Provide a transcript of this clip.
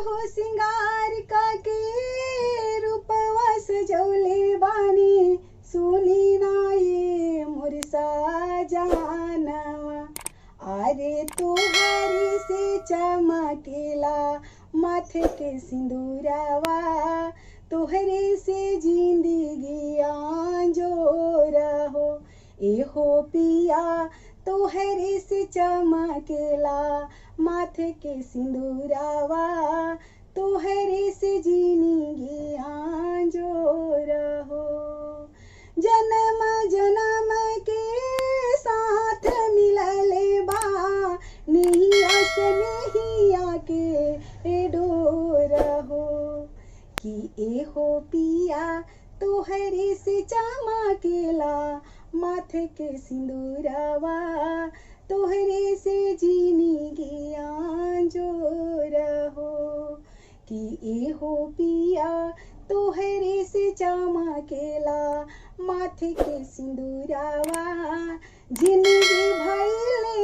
हो सिंगार का के रूपवा सजौले बानी सुनी ना ये मोर सजनवा। अरे तोहरी से चमकेला माथे के सिंदूरवा तोहरे से जिंदगी आंजोर हो। एहो पिया तोहरे से चमकेला माथे के सिंदूरवा तोहरे से जिंदगी आंजोर हो। जन्म जन्म के साथ मिलले बा निहिया से निहिया के डोर हो। कि एहो पिया तोहरे से चमकेला माथे के सिंदूरवा तोहरे से जिंदगी आंजोर हो। कि एहो पिया तोहरे से चमकेला माथे के सिंदूरवा जिंदगी भइल